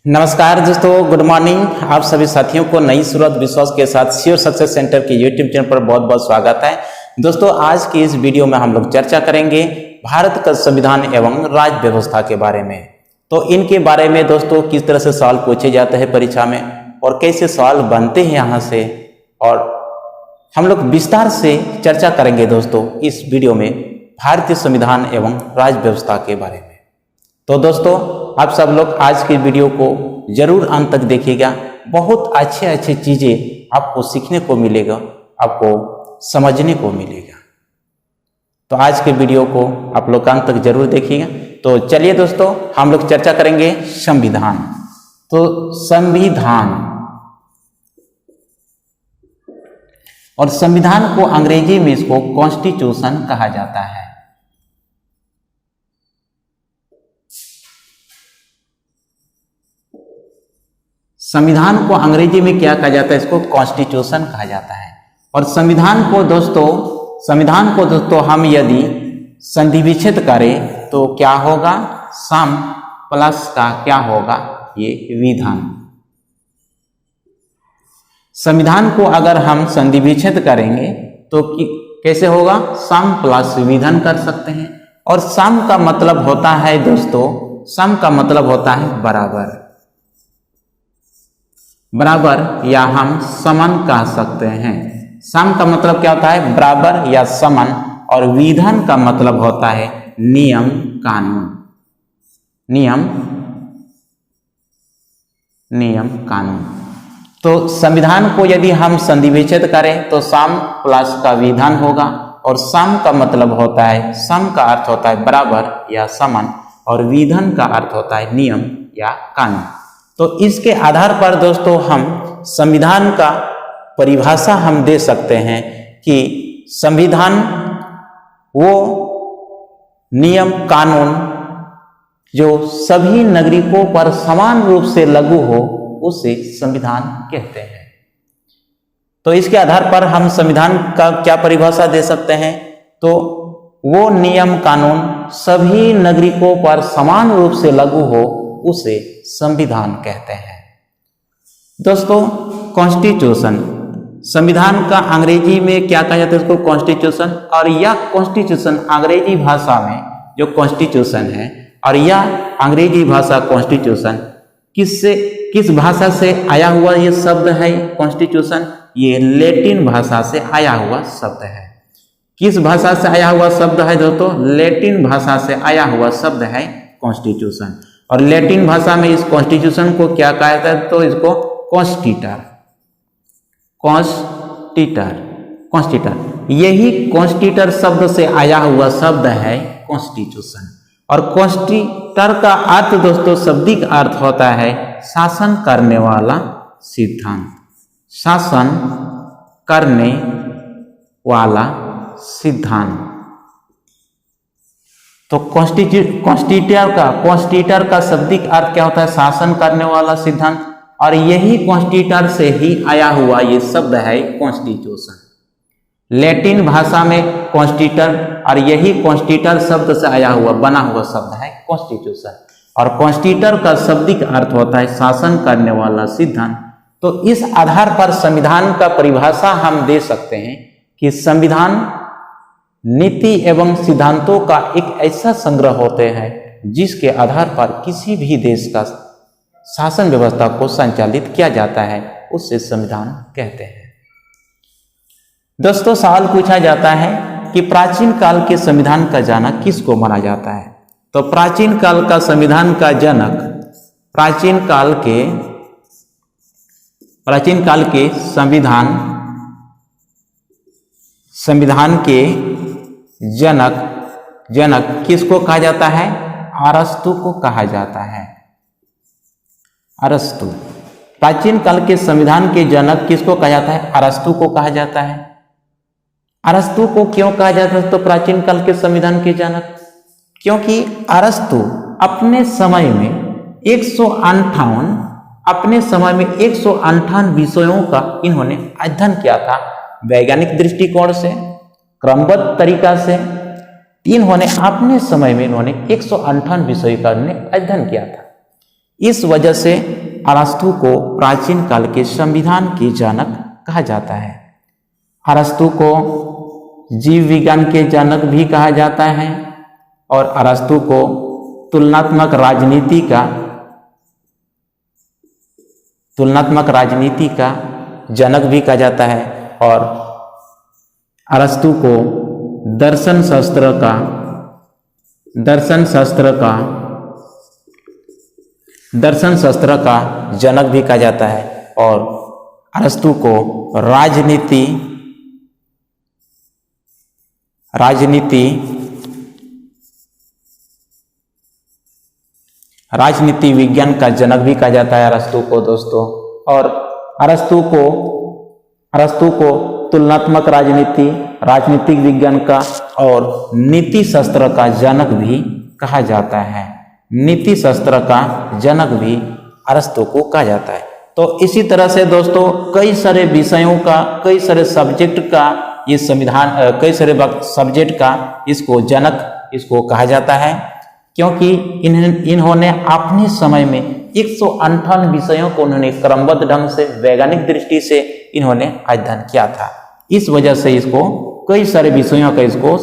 नमस्कार दोस्तों, good morning. आप सभी साथियों को नई शुरुआत विश्वास के साथ श्योर सक्सेस सेंटर के यूट्यूब चैनल पर बहुत बहुत स्वागत है। दोस्तों, आज की इस वीडियो में हम लोग चर्चा करेंगे भारत का संविधान एवं राज्य व्यवस्था के बारे में। तो इनके बारे में दोस्तों किस तरह से सवाल पूछे जाते हैं परीक्षा में और कैसे सवाल बनते हैं यहाँ से, और हम लोग विस्तार से चर्चा करेंगे दोस्तों इस वीडियो में भारतीय संविधान एवं राज्य व्यवस्था के बारे में। तो दोस्तों, आप सब लोग आज की वीडियो को जरूर अंत तक देखिएगा। बहुत अच्छे चीजें आपको सीखने को मिलेगा, आपको समझने को मिलेगा। तो आज के वीडियो को आप लोग अंत तक जरूर देखिएगा। तो चलिए दोस्तों, हम लोग चर्चा करेंगे संविधान। तो संविधान और संविधान को अंग्रेजी में इसको कॉन्स्टिट्यूशन कहा जाता है। संविधान को अंग्रेजी में क्या कहा जाता है? इसको कॉन्स्टिट्यूशन कहा जाता है। और संविधान को दोस्तों हम यदि संधि विच्छेद करें तो क्या होगा? सम प्लस का क्या होगा? ये विधान। संविधान को अगर हम संधि विच्छेद करेंगे तो कैसे होगा? सम प्लस विधान कर सकते हैं। और सम का मतलब होता है दोस्तों, सम का मतलब होता है बराबर, या हम समान कह सकते हैं। सम का मतलब क्या होता है? बराबर या समान। और विधान का मतलब होता है नियम कानून। तो संविधान को यदि हम संधि विच्छेद करें तो सम प्लस का विधान होगा। और सम का मतलब होता है, सम का अर्थ होता है बराबर या समान, और विधान का अर्थ होता है नियम या कानून। तो इसके आधार पर दोस्तों हम संविधान का परिभाषा हम दे सकते हैं कि संविधान वो नियम कानून जो सभी नागरिकों पर समान रूप से लागू हो, उसे संविधान कहते हैं। तो इसके आधार पर हम संविधान का क्या परिभाषा दे सकते हैं? तो वो नियम कानून सभी नागरिकों पर समान रूप से लागू हो, उसे संविधान कहते हैं। दोस्तों, कॉन्स्टिट्यूशन, संविधान का अंग्रेजी में क्या कहा जाता है? इसको कॉन्स्टिट्यूशन। और यह कॉन्स्टिट्यूशन अंग्रेजी भाषा में जो कॉन्स्टिट्यूशन है, और यह अंग्रेजी भाषा कॉन्स्टिट्यूशन किस भाषा से आया हुआ ये शब्द है? कॉन्स्टिट्यूशन ये लैटिन भाषा से आया हुआ शब्द है। किस भाषा से आया हुआ शब्द है दोस्तों? लैटिन भाषा से आया हुआ शब्द है कॉन्स्टिट्यूशन। और लैटिन भाषा में इस कॉन्स्टिट्यूशन को क्या कहा जाता है? तो इसको कॉन्स्टिटर। यही कॉन्स्टिटर शब्द से आया हुआ शब्द है कॉन्स्टिट्यूशन। और कॉन्स्टिटर का अर्थ दोस्तों, शाब्दिक अर्थ होता है शासन करने वाला सिद्धांत। शासन करने वाला सिद्धांत। तो कॉन्स्टिट्यूटर का शाब्दिक अर्थ क्या होता है? शासन करने वाला सिद्धांत। और यही कॉन्स्टिट्यूटर से ही आया हुआ ये शब्द है कॉन्स्टिट्यूशन। लैटिन भाषा में कॉन्स्टिट्यूटर, और यही कॉन्स्टिट्यूटर शब्द से आया हुआ बना हुआ शब्द है कॉन्स्टिट्यूशन। और कॉन्स्टिट्यूटर का शाब्दिक अर्थ होता है शासन करने वाला सिद्धांत। तो इस आधार पर संविधान का परिभाषा हम दे सकते हैं कि संविधान नीति एवं सिद्धांतों का एक ऐसा संग्रह होते हैं जिसके आधार पर किसी भी देश का शासन व्यवस्था को संचालित किया जाता है, उससे संविधान कहते हैं। दोस्तों, सवाल पूछा जाता है कि प्राचीन काल के संविधान का जनक किसको माना जाता है? तो प्राचीन काल का संविधान का जनक, प्राचीन काल के संविधान के जनक किसको कहा जाता है? अरस्तु को कहा जाता है। अरस्तु। प्राचीन काल के संविधान के जनक किसको कहा जाता है? अरस्तु को कहा जाता है। अरस्तु को क्यों कहा जाता है तो प्राचीन काल के संविधान के जनक? क्योंकि अरस्तु अपने समय में 158 विषयों का इन्होंने अध्ययन किया था। वैज्ञानिक दृष्टिकोण से, क्रमबद्ध तरीका से इन्होंने अपने समय में 158 विषयों का अध्ययन किया था। इस वजह से अरस्तु को प्राचीन काल के संविधान के जनक कहा जाता है। अरस्तु को जीव विज्ञान के जनक भी कहा जाता है और अरस्तु को तुलनात्मक राजनीति का जनक भी कहा जाता है और अरस्तु को दर्शन शास्त्र का जनक भी कहा जाता है और अरस्तु को राजनीति विज्ञान का जनक भी कहा जाता है अरस्तु को दोस्तों। और अरस्तु को तुलनात्मक राजनीतिक विज्ञान का और नीति शास्त्र का जनक भी कहा जाता है। नीति शास्त्र का जनक भी अरस्तु को कहा जाता है। तो इसी तरह से दोस्तों कई सारे विषयों का, कई सारे सब्जेक्ट का ये संविधान, कई सारे सब्जेक्ट का इसको जनक इसको कहा जाता है, क्योंकि इन्होंने अपने समय में 158 विषयों को उन्होंने क्रमबद्ध ढंग से वैज्ञानिक दृष्टि से इन्होंने अध्ययन किया था। इस वजह से इसको कई सारे विषयों का इसको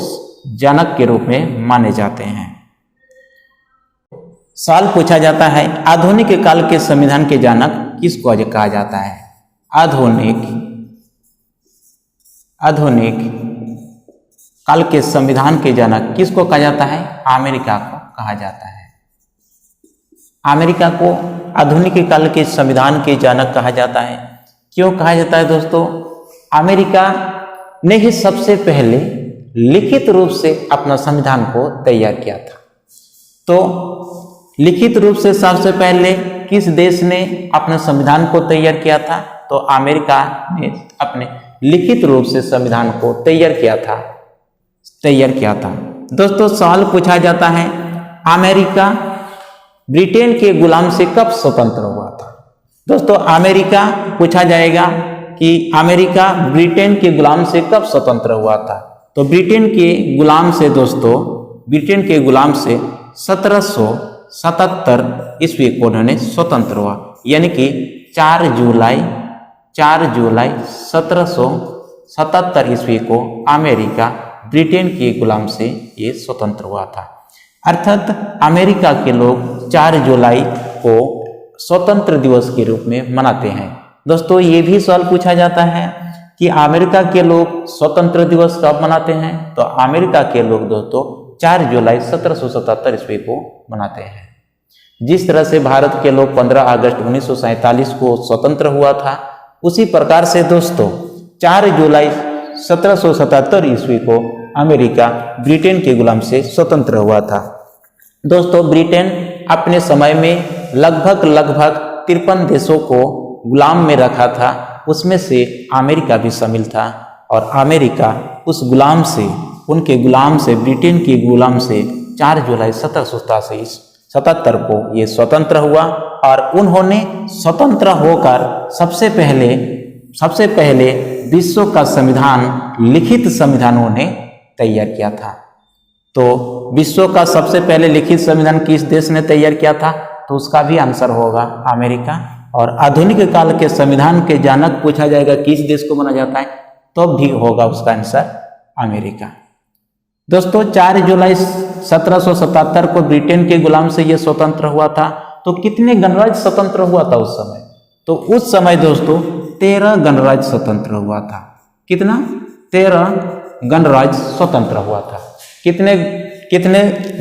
जनक के रूप में माने जाते हैं। सवाल पूछा जाता है, आधुनिक काल के संविधान के जनक किसको कहा जाता है? आधुनिक काल के संविधान के जनक किसको कहा जाता है? अमेरिका को कहा जाता है। अमेरिका को आधुनिक काल के संविधान के जनक कहा जाता है। क्यों कहा जाता है दोस्तों? अमेरिका ने ही सबसे पहले लिखित रूप से अपना संविधान को तैयार किया था। तो लिखित रूप से सबसे पहले किस देश ने अपने संविधान को तैयार किया था? तो अमेरिका ने अपने लिखित रूप से संविधान को तैयार किया था। दोस्तों सवाल पूछा जाता है, अमेरिका ब्रिटेन के गुलाम से कब स्वतंत्र हुआ था? दोस्तों अमेरिका पूछा जाएगा कि अमेरिका ब्रिटेन के गुलाम से कब स्वतंत्र हुआ था? तो ब्रिटेन के गुलाम से 1777 ईस्वी को उन्होंने स्वतंत्र हुआ, यानी कि 4 जुलाई 1777 ईस्वी को अमेरिका ब्रिटेन के गुलाम से ये स्वतंत्र हुआ था। अर्थात अमेरिका के लोग 4 जुलाई को स्वतंत्र दिवस के रूप में मनाते हैं। दोस्तों ये भी सवाल पूछा जाता है कि अमेरिका के लोग स्वतंत्र दिवस कब मनाते हैं? तो अमेरिका के लोग दोस्तों 4 जुलाई 1777 ईस्वी को मनाते हैं। जिस तरह से भारत के लोग 15 अगस्त 1947 को स्वतंत्र हुआ था, उसी प्रकार से दोस्तों 4 जुलाई 1777 ईस्वी को अमेरिका ब्रिटेन के गुलाम से स्वतंत्र हुआ था। दोस्तों ब्रिटेन अपने समय में लगभग 53 देशों को गुलाम में रखा था, उसमें से अमेरिका भी शामिल था और अमेरिका उस गुलाम से, उनके गुलाम से, ब्रिटेन के गुलाम से 4 जुलाई 1777 को ये स्वतंत्र हुआ और उन्होंने स्वतंत्र होकर सबसे पहले विश्व का संविधान, लिखित संविधान उन्होंने तैयार किया था। तो विश्व का सबसे पहले लिखित संविधान किस देश ने तैयार किया था? तो उसका भी आंसर होगा अमेरिका। और आधुनिक काल के संविधान के जनक पूछा जाएगा किस देश को माना जाता है, तो भी होगा उसका आंसर अमेरिका। दोस्तों 4 जुलाई 1777 को ब्रिटेन के गुलाम से यह स्वतंत्र हुआ था। तो कितने गणराज्य स्वतंत्र हुआ था उस समय? तो उस समय दोस्तों 13 गणराज्य स्वतंत्र हुआ था। कितना? 13 गणराज्य स्वतंत्र हुआ था। कितने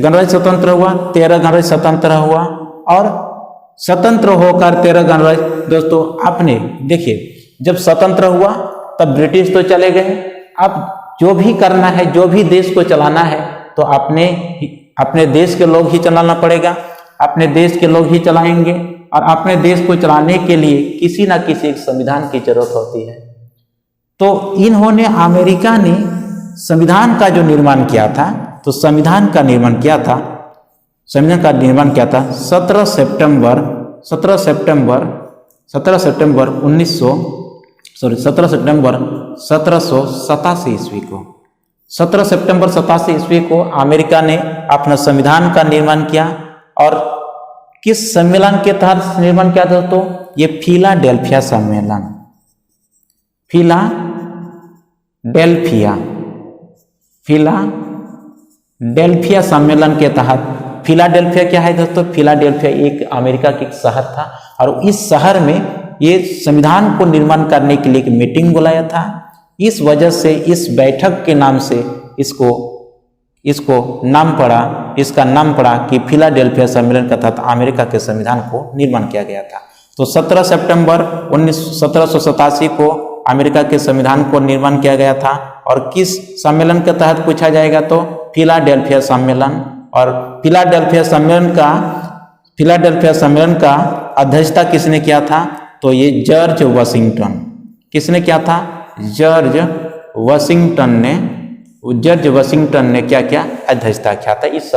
गणराज्य स्वतंत्र हुआ? 13 गणराज्य स्वतंत्र हुआ। और स्वतंत्र होकर 13 गणराज्य दोस्तों आपने देखिए, जब स्वतंत्र हुआ तब ब्रिटिश तो चले गए। अब जो भी करना है, जो भी देश को चलाना है, तो अपने देश के लोग ही चलाना पड़ेगा, अपने देश के लोग ही चलाएंगे। और अपने देश को चलाने के लिए किसी ना किसी संविधान की जरूरत होती है। तो इन्होंने, अमेरिका ने संविधान का जो निर्माण किया था, तो संविधान का निर्माण किया था 17 सितंबर 1787 ईस्वी को। 17 सितंबर 87 ईस्वी को अमेरिका ने अपना संविधान का निर्माण किया। और किस सम्मेलन के तहत निर्माण किया था? तो ये फिलाडेल्फिया सम्मेलन, फिलाडेल्फिया सम्मेलन के तहत। फिलाडेल्फिया क्या है दोस्तों? फिलाडेल्फिया एक अमेरिका का शहर था और इस शहर में ये संविधान को निर्माण करने के लिए एक मीटिंग बुलाया था। इस वजह से इस बैठक के नाम से इसका नाम पड़ा कि फिलाडेल्फिया सम्मेलन के तहत अमेरिका के संविधान को निर्माण किया गया था। तो 17 सितंबर 1787 को अमेरिका के संविधान को निर्माण किया गया था। और किस सम्मेलन के तहत पूछा जाएगा? तो फिलाडेल्फिया सम्मेलन। और फिलाडेल्फिया सम्मेलन का अध्यक्षता किसने किया था? तो ये जॉर्ज वाशिंगटन। किसने किया था? जॉर्ज वाशिंगटन ने क्या किया? अध्यक्षता किया था इस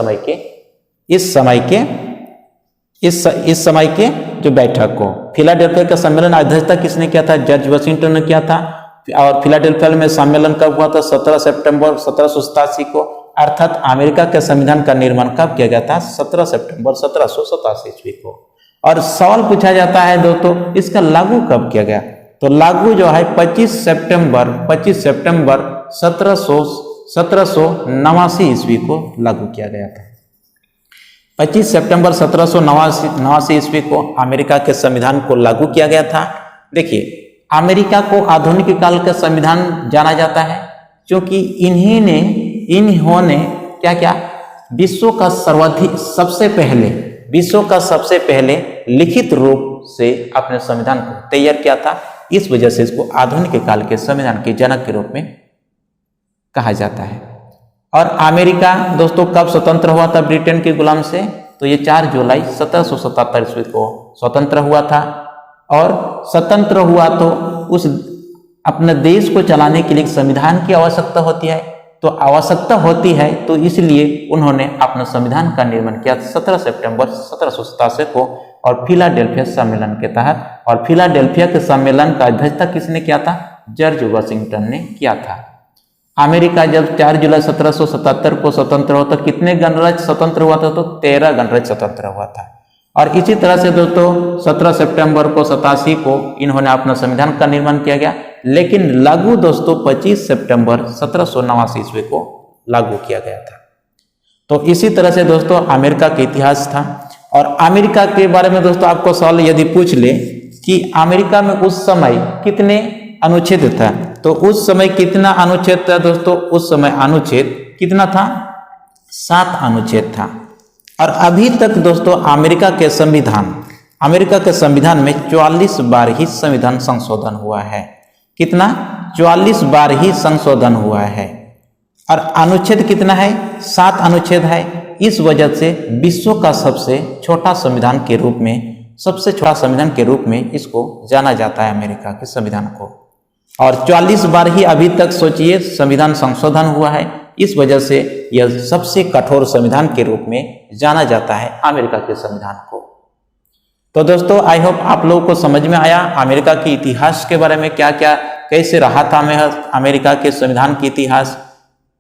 समय के जो बैठक को। फिलाडेल्फिया का सम्मेलन अध्यक्षता किसने किया था? जॉर्ज वाशिंगटन ने किया था। और फिलाडेल्फिया में सम्मेलन कब हुआ था? 17 सितंबर 1787 को। अर्थात अमेरिका के संविधान का निर्माण कब किया गया था? 17 सितंबर 1787 ईस्वी को। और सवाल पूछा जाता है दोस्तों, इसका लागू कब किया गया? तो लागू जो है 25 सितंबर 1789 ईस्वी को लागू किया गया था। 25 सितंबर 1789 ईस्वी को अमेरिका के संविधान को लागू किया गया था। देखिए, अमेरिका को आधुनिक काल का संविधान जाना जाता है क्योंकि इन्होंने क्या क्या विश्व का सबसे पहले लिखित रूप से अपने संविधान को तैयार किया था। इस वजह से इसको आधुनिक काल के संविधान के जनक के रूप में कहा जाता है। और अमेरिका दोस्तों कब स्वतंत्र हुआ था ब्रिटेन के गुलाम से? तो ये 4 जुलाई 1777 ईस्वी को स्वतंत्र हुआ था। और स्वतंत्र हुआ तो उस अपने देश को चलाने के लिए संविधान की आवश्यकता होती है, तो इसलिए उन्होंने अपना संविधान का निर्माण किया 17 सितंबर 1787 को और फिलाडेल्फिया सम्मेलन के तहत। और फिलाडेल्फिया के सम्मेलन का अध्यक्षता किसने किया था? जॉर्ज वाशिंगटन ने किया था। अमेरिका जब 4 जुलाई 1777 को स्वतंत्र हुआ तो कितने गणराज्य स्वतंत्र हुआ था? तो 13 गणराज्य स्वतंत्र हुआ था। और इसी तरह से दोस्तों 17 सितंबर को 87 को इन्होंने अपना संविधान का निर्माण किया गया, लेकिन लागू दोस्तों 25 सितंबर 1789 ईस्वी को लागू किया गया था। तो इसी तरह से दोस्तों अमेरिका का इतिहास था। और अमेरिका के बारे में दोस्तों आपको सवाल यदि पूछ ले कि अमेरिका में उस समय कितने अनुच्छेद था, तो उस समय कितना अनुच्छेद था दोस्तों? उस समय अनुच्छेद कितना था? 7 अनुच्छेद था। और अभी तक दोस्तों अमेरिका के संविधान में 44 बार ही संविधान संशोधन हुआ है। कितना? 44 बार ही संशोधन हुआ है। और अनुच्छेद कितना है? 7 अनुच्छेद है। इस वजह से विश्व का सबसे छोटा संविधान के रूप में इसको जाना जाता है अमेरिका के संविधान को। और 44 बार ही अभी तक सोचिए संविधान संशोधन हुआ है। इस वजह से यह सबसे कठोर संविधान के रूप में जाना जाता है अमेरिका के संविधान को। तो दोस्तों आई होप आप लोगों को समझ में आया अमेरिका के इतिहास के बारे में, कैसे रहा था अमेरिका के संविधान की इतिहास।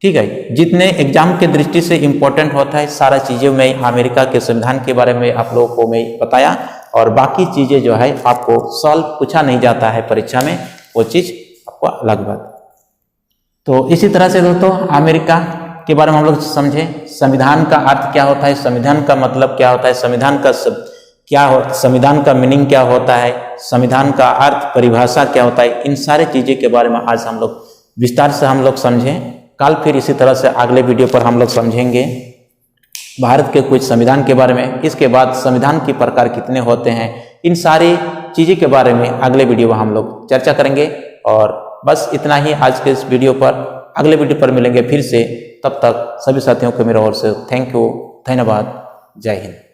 ठीक है, जितने एग्जाम के दृष्टि से इम्पोर्टेंट होता है सारा चीजें मैं अमेरिका के संविधान के बारे में आप लोगों को मैं बताया। और बाकी चीजें जो है आपको सॉल्व पूछा नहीं जाता है परीक्षा में, वो चीज आपको अलग बात। तो इसी तरह से दोस्तों अमेरिका के बारे में हम लोग समझे संविधान का अर्थ क्या होता है, संविधान का मतलब क्या होता है, संविधान का मीनिंग क्या होता है, संविधान का अर्थ परिभाषा क्या होता है। इन सारे चीजें के बारे में आज हम लोग विस्तार से हम लोग समझें। कल फिर इसी तरह से अगले वीडियो पर हम लोग समझेंगे भारत के कुछ संविधान के बारे में। इसके बाद संविधान के प्रकार कितने होते हैं, इन सारी चीज़ों के बारे में अगले वीडियो में हम लोग चर्चा करेंगे। और बस इतना ही आज के इस वीडियो पर। अगले वीडियो पर मिलेंगे फिर से, तब तक सभी साथियों को मेरी ओर से थैंक यू, धन्यवाद, जय हिंद।